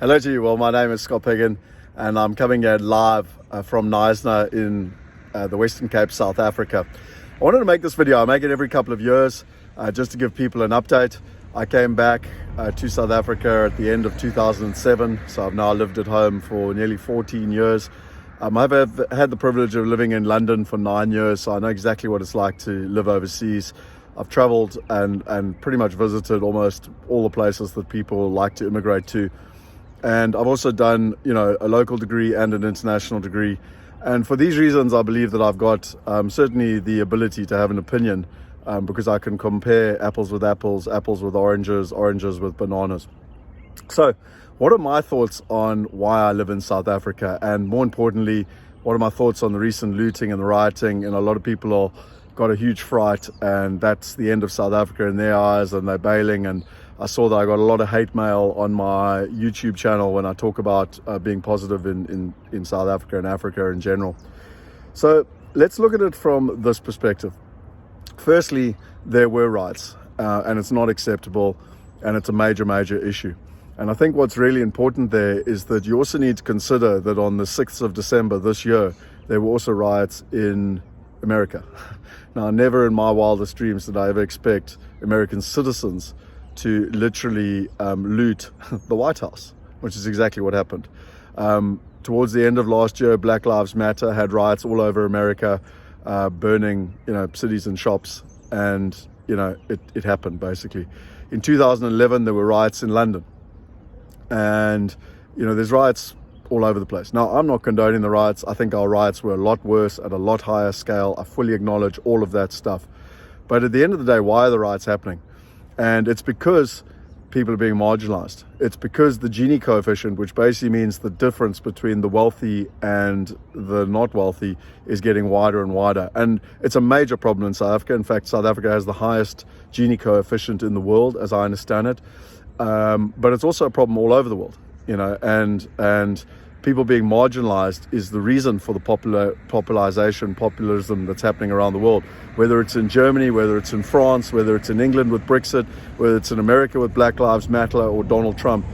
Hello to you. Well, my name is Scott Picken, and I'm coming here live from Knysna in the Western Cape, South Africa. I wanted to make this video. I make it every couple of years just to give people an update. I came back to South Africa at the end of 2007, so I've now lived at home for nearly 14 years. I've had the privilege of living in London for 9 years, so I know exactly what it's like to live overseas. I've traveled and pretty much visited almost all the places that people like to immigrate to. And I've also done, a local degree and an international degree. And for these reasons, I believe that I've got certainly the ability to have an opinion because I can compare apples with apples, apples with oranges, oranges with bananas. So what are my thoughts on why I live in South Africa? And more importantly, what are my thoughts on the recent looting and the rioting? And a lot of people got a huge fright, and that's the end of South Africa in their eyes, and they're bailing. And I saw that I got a lot of hate mail on my YouTube channel when I talk about being positive in South Africa and Africa in general. So let's look at it from this perspective. Firstly, there were riots, and it's not acceptable, and it's a major, major issue. And I think what's really important there is that you also need to consider that on the 6th of December this year, there were also riots in America. Now, never in my wildest dreams did I ever expect American citizens to literally loot the White House, which is exactly what happened. Towards the end of last year, Black Lives Matter had riots all over America, burning, cities and shops, and it happened basically. In 2011, there were riots in London, and there's riots all over the place. Now, I'm not condoning the riots. I think our riots were a lot worse at a lot higher scale. I fully acknowledge all of that stuff. But at the end of the day, why are the riots happening? And it's because people are being marginalized. It's because the Gini coefficient, which basically means the difference between the wealthy and the not wealthy, is getting wider and wider. And it's a major problem in South Africa. In fact, South Africa has the highest Gini coefficient in the world, as I understand it. But it's also a problem all over the world, and people being marginalized is the reason for the populism that's happening around the world, whether it's in Germany, whether it's in France, whether it's in England with Brexit, whether it's in America with Black Lives Matter or Donald Trump,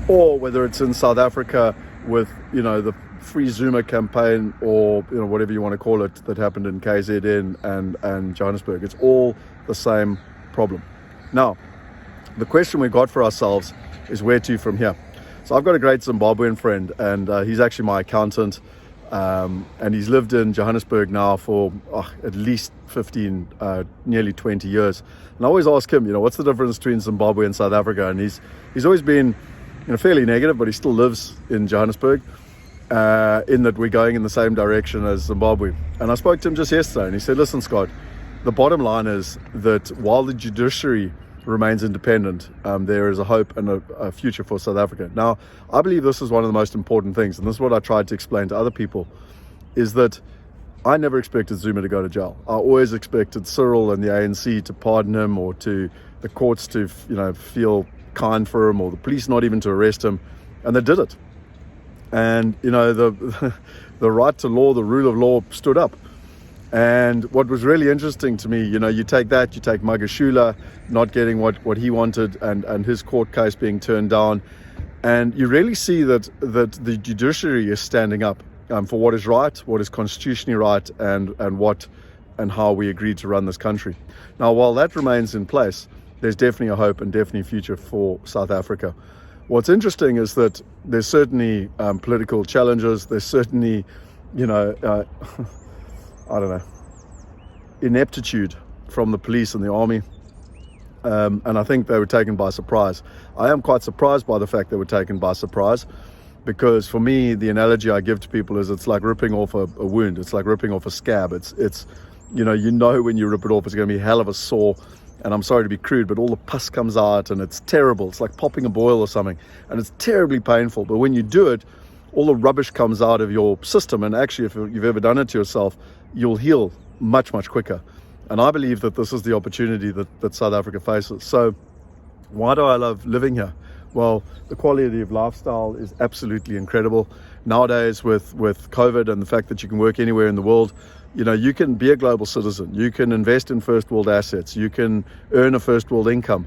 or whether it's in South Africa with, the Free Zuma campaign, or, whatever you want to call it, that happened in KZN and Johannesburg. It's all the same problem. Now, the question we got for ourselves is where to from here? So I've got a great Zimbabwean friend, and he's actually my accountant, and he's lived in Johannesburg now for at least 15, nearly 20 years. And I always ask him, what's the difference between Zimbabwe and South Africa? And he's always been fairly negative, but he still lives in Johannesburg, in that we're going in the same direction as Zimbabwe. And I spoke to him just yesterday, and he said, listen, Scott, the bottom line is that while the judiciary remains independent, there is a hope and a future for South Africa. Now, I believe this is one of the most important things, and this is what I tried to explain to other people, is that I never expected Zuma to go to jail. I always expected Cyril and the ANC to pardon him, or to the courts to feel kind for him, or the police not even to arrest him, and they did it. And the right to law, the rule of law stood up. And what was really interesting to me, you take Magashula not getting what he wanted, and his court case being turned down, and you really see that the judiciary is standing up for what is right, what is constitutionally right, and how we agreed to run this country. Now, while that remains in place, there's definitely a hope and definitely a future for South Africa. What's interesting is that there's certainly political challenges. There's certainly, ineptitude from the police and the army, and I think they were taken by surprise. I am quite surprised by the fact they were taken by surprise, because for me, the analogy I give to people is it's like ripping off a wound. It's like ripping off a scab. It's when you rip it off, it's going to be a hell of a sore, and I'm sorry to be crude, but all the pus comes out, and it's terrible. It's like popping a boil or something, and it's terribly painful. But when you do it, all the rubbish comes out of your system, and actually, if you've ever done it to yourself, you'll heal much, much quicker. And I believe that this is the opportunity that South Africa faces. So why do I love living here? Well, the quality of lifestyle is absolutely incredible. Nowadays, with COVID and the fact that you can work anywhere in the world, you can be a global citizen. You can invest in first world assets. You can earn a first world income.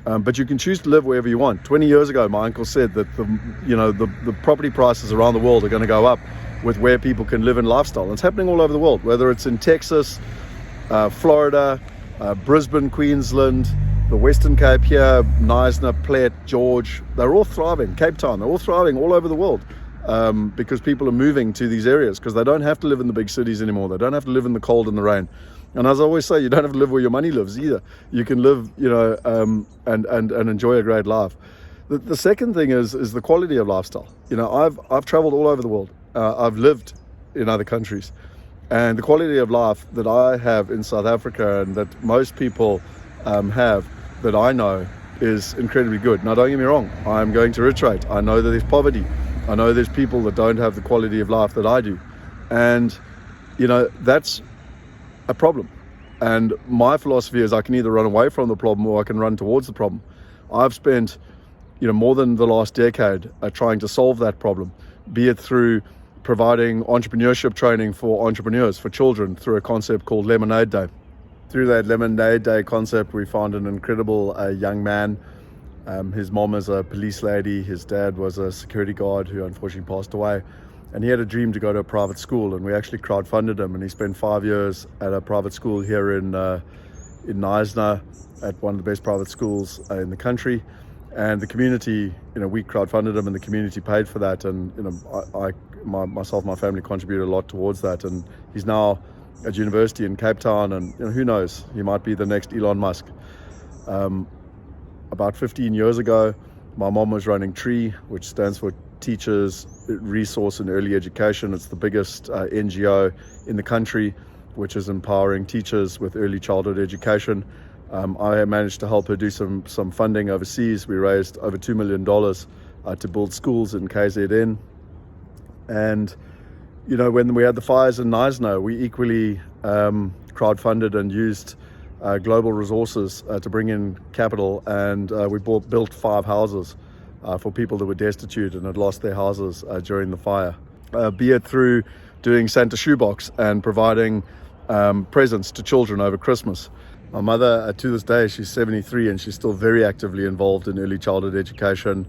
But you can choose to live wherever you want. 20 years ago, my uncle said that the property prices around the world are going to go up with where people can live in lifestyle. And it's happening all over the world, whether it's in Texas, Florida, Brisbane, Queensland, the Western Cape here, Knysna, Plett, George. They're all thriving. Cape Town, they're all thriving all over the world because people are moving to these areas because they don't have to live in the big cities anymore. They don't have to live in the cold and the rain. And as I always say, you don't have to live where your money lives either. You can live, and enjoy a great life. The second thing is the quality of lifestyle. I've traveled all over the world. I've lived in other countries, and the quality of life that I have in South Africa and that most people have that I know is incredibly good. Now, don't get me wrong. I'm going to reiterate. I know that there's poverty. I know there's people that don't have the quality of life that I do, and that's a problem. And my philosophy is I can either run away from the problem or I can run towards the problem. I've spent more than the last decade trying to solve that problem, be it through providing entrepreneurship training for entrepreneurs, for children, through a concept called Lemonade Day. Through that Lemonade Day concept, we found an incredible young man. His mom is a police lady. His dad was a security guard who unfortunately passed away. And he had a dream to go to a private school, and we actually crowdfunded him, and he spent 5 years at a private school here in Knysna, at one of the best private schools in the country. And the community, we crowdfunded him, and the community paid for that. And myself and my family contributed a lot towards that. And he's now at university in Cape Town, and who knows, he might be the next Elon Musk. About 15 years ago, my mom was running TREE, which stands for Teachers Resource and Early Education. It's the biggest NGO in the country, which is empowering teachers with early childhood education. I managed to help her do some funding overseas. We raised over $2 million to build schools in KZN. And when we had the fires in Knysna, we equally crowdfunded and used global resources to bring in capital, and we built 5 houses for people that were destitute and had lost their houses during the fire. Be it through doing Santa Shoebox and providing presents to children over Christmas. My mother, to this day, she's 73, and she's still very actively involved in early childhood education,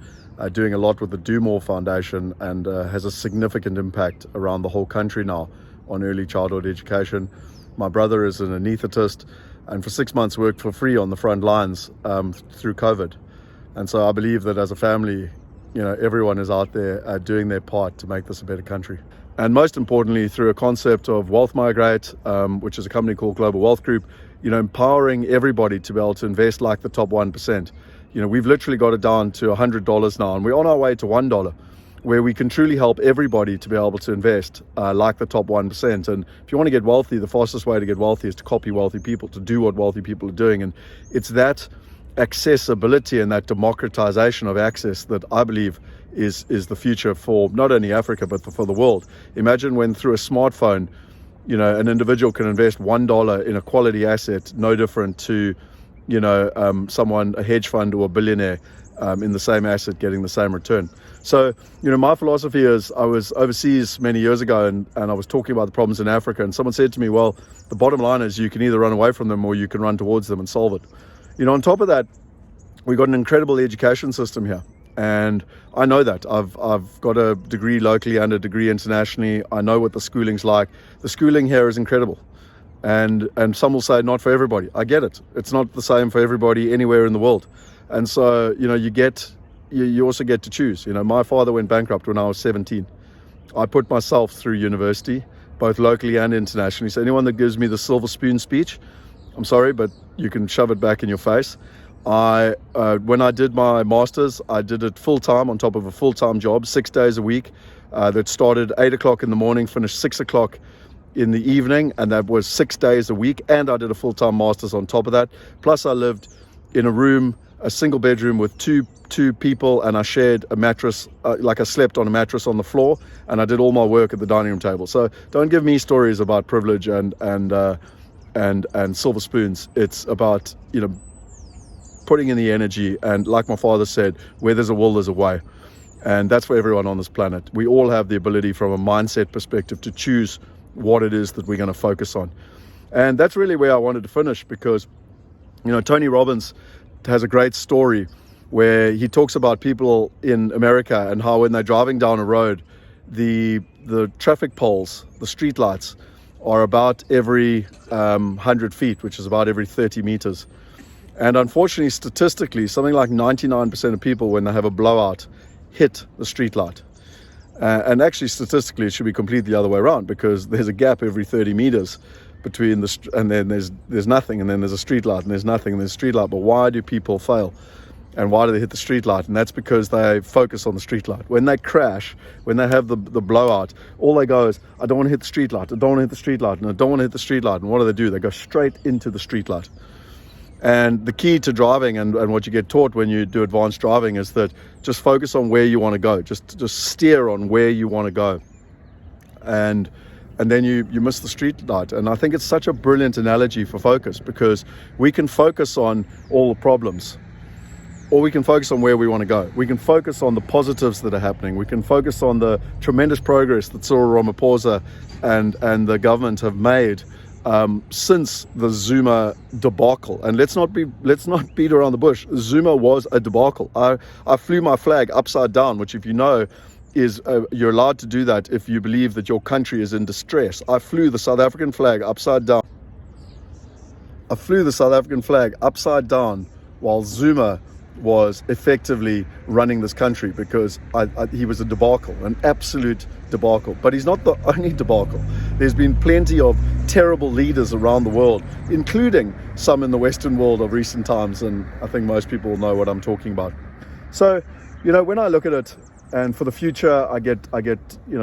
doing a lot with the Do More Foundation, and has a significant impact around the whole country now on early childhood education. My brother is an anaesthetist, and for 6 months worked for free on the front lines through COVID. And so I believe that as a family, everyone is out there doing their part to make this a better country. And most importantly, through a concept of Wealth Migrate, which is a company called Global Wealth Group, empowering everybody to be able to invest like the top 1%. We've literally got it down to $100 now, and we're on our way to $1, where we can truly help everybody to be able to invest like the top 1%. And if you want to get wealthy, the fastest way to get wealthy is to copy wealthy people, to do what wealthy people are doing. And it's that accessibility and that democratization of access that I believe is the future for not only Africa but for the world. Imagine when through a smartphone, an individual can invest $1 in a quality asset, no different to someone, a hedge fund or a billionaire in the same asset getting the same return. So my philosophy is, I was overseas many years ago and I was talking about the problems in Africa, and someone said to me, well, the bottom line is you can either run away from them or you can run towards them and solve it. On top of that, we've got an incredible education system here. And I know that. I've got a degree locally and a degree internationally. I know what the schooling's like. The schooling here is incredible. And some will say not for everybody. I get it. It's not the same for everybody anywhere in the world. And so, you also get to choose. My father went bankrupt when I was 17. I put myself through university, both locally and internationally. So anyone that gives me the silver spoon speech, I'm sorry, but you can shove it back in your face. When I did my master's, I did it full-time on top of a full-time job, 6 days a week, that started 8 o'clock in the morning, finished 6 o'clock in the evening, and that was 6 days a week. And I did a full-time master's on top of that. Plus I lived in a room, a single bedroom with two people, and I shared a mattress, like I slept on a mattress on the floor, and I did all my work at the dining room table. So don't give me stories about privilege and silver spoons. It's about, putting in the energy, and like my father said, where there's a will, there's a way. And that's for everyone on this planet. We all have the ability from a mindset perspective to choose what it is that we're going to focus on. And that's really where I wanted to finish, because Tony Robbins has a great story where he talks about people in America and how when they're driving down a road, the traffic poles, the street lights, are about every 100 feet, which is about every 30 meters. And unfortunately, statistically, something like 99% of people, when they have a blowout, hit the street light. And actually, statistically, it should be completely the other way around, because there's a gap every 30 meters between and then there's nothing, and then there's a street light, and there's nothing, and there's a street light. But why do people fail? And why do they hit the street light? And that's because they focus on the street light. When they crash, when they have the blowout, all they go is, I don't want to hit the street light, I don't want to hit the street light, and I don't want to hit the street light. And what do? They go straight into the street light. And the key to driving, and what you get taught when you do advanced driving, is that just focus on where you want to go. Just steer on where you want to go. And then you miss the street light. And I think it's such a brilliant analogy for focus, because we can focus on all the problems, or we can focus on where we want to go. We can focus on the positives that are happening. We can focus on the tremendous progress that Cyril Ramaphosa and the government have made since the Zuma debacle. And let's not beat around the bush. Zuma was a debacle. I flew my flag upside down, which, if you know, is you're allowed to do that if you believe that your country is in distress. I flew the South African flag upside down. I flew the South African flag upside down while Zuma was effectively running this country, because he was a debacle, an absolute debacle. But he's not the only debacle. There's been plenty of terrible leaders around the world, including some in the Western world of recent times, and I think most people know what I'm talking about. So, when I look at it, and for the future, I get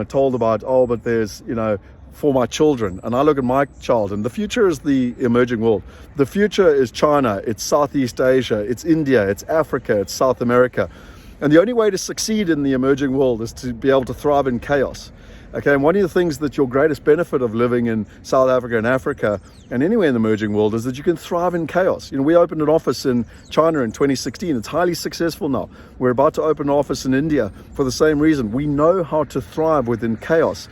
told about, but there's, for my children. And I look at my child, and the future is the emerging world. The future is China, it's Southeast Asia, it's India, it's Africa, it's South America. And the only way to succeed in the emerging world is to be able to thrive in chaos. Okay, and one of the things that your greatest benefit of living in South Africa and Africa and anywhere in the emerging world is that you can thrive in chaos. We opened an office in China in 2016. It's highly successful now. We're about to open an office in India for the same reason. We know how to thrive within chaos.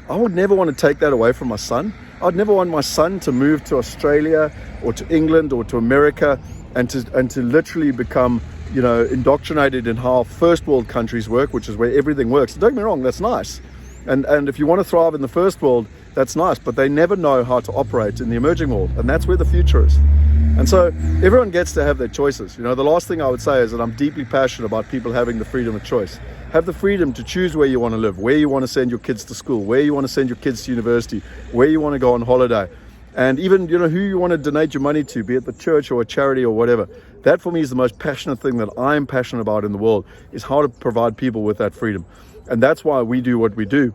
I would never want to take that away from my son. I'd never want my son to move to Australia or to England or to America and to literally become, indoctrinated in how first world countries work, which is where everything works. Don't get me wrong, that's nice. And if you want to thrive in the first world, that's nice, but they never know how to operate in the emerging world, and that's where the future is. And so everyone gets to have their choices. The last thing I would say is that I'm deeply passionate about people having the freedom of choice. Have the freedom to choose where you want to live, where you want to send your kids to school, where you want to send your kids to university, where you want to go on holiday, and even who you want to donate your money to, be it the church or a charity or whatever. That for me is the most passionate thing that I'm passionate about in the world, is how to provide people with that freedom. And that's why we do what we do,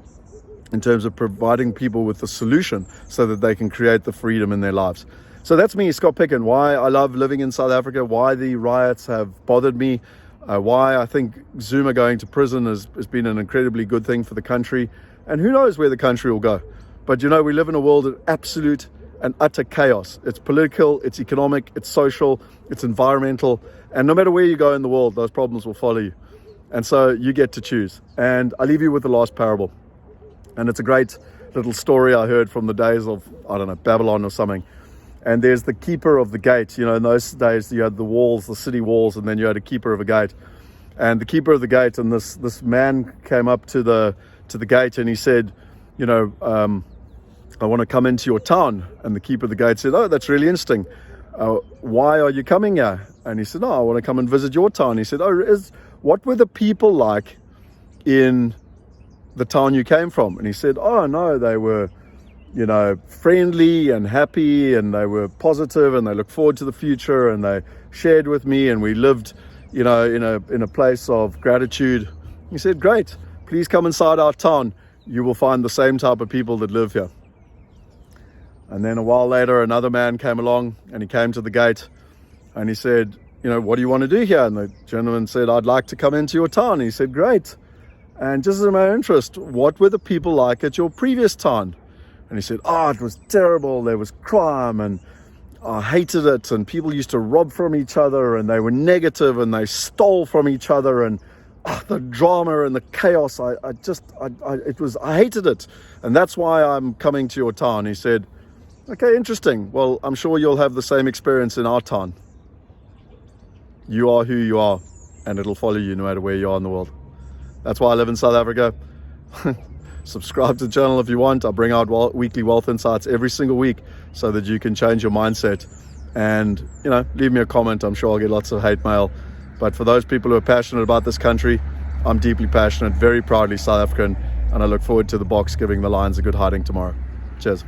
in terms of providing people with the solution so that they can create the freedom in their lives. So that's me, Scott Picken, why I love living in South Africa, why the riots have bothered me, why I think Zuma going to prison has been an incredibly good thing for the country. And who knows where the country will go. But we live in a world of absolute and utter chaos. It's political, it's economic, it's social, it's environmental. And no matter where you go in the world, those problems will follow you. And so you get to choose. And I leave you with the last parable. And it's a great little story I heard from the days of, Babylon or something. And there's the keeper of the gate. In those days you had the walls, the city walls, and then you had a keeper of a gate. And the keeper of the gate, and this man came up to the gate, and he said, I want to come into your town. And the keeper of the gate said, that's really interesting. Why are you coming here? And he said, I want to come and visit your town. He said, what were the people like in the town you came from? And he said, no, they were friendly and happy, and they were positive, and they looked forward to the future, and they shared with me, and we lived in a place of gratitude. He said, great, please come inside our town. You will find the same type of people that live here. And then a while later, another man came along, and he came to the gate, and he said, what do you want to do here? And the gentleman said, I'd like to come into your town. And he said, great. And just as a matter of interest, what were the people like at your previous town? And he said, it was terrible. There was crime, and I hated it. And people used to rob from each other, and they were negative, and they stole from each other. And the drama and the chaos, I hated it. And that's why I'm coming to your town. He said, okay, interesting. Well, I'm sure you'll have the same experience in our town. You are who you are, and it'll follow you no matter where you are in the world. That's why I live in South Africa. Subscribe to the channel if you want. I bring out weekly wealth insights every single week so that you can change your mindset. And, leave me a comment. I'm sure I'll get lots of hate mail. But for those people who are passionate about this country, I'm deeply passionate, very proudly South African, and I look forward to the Boks giving the Lions a good hiding tomorrow. Cheers.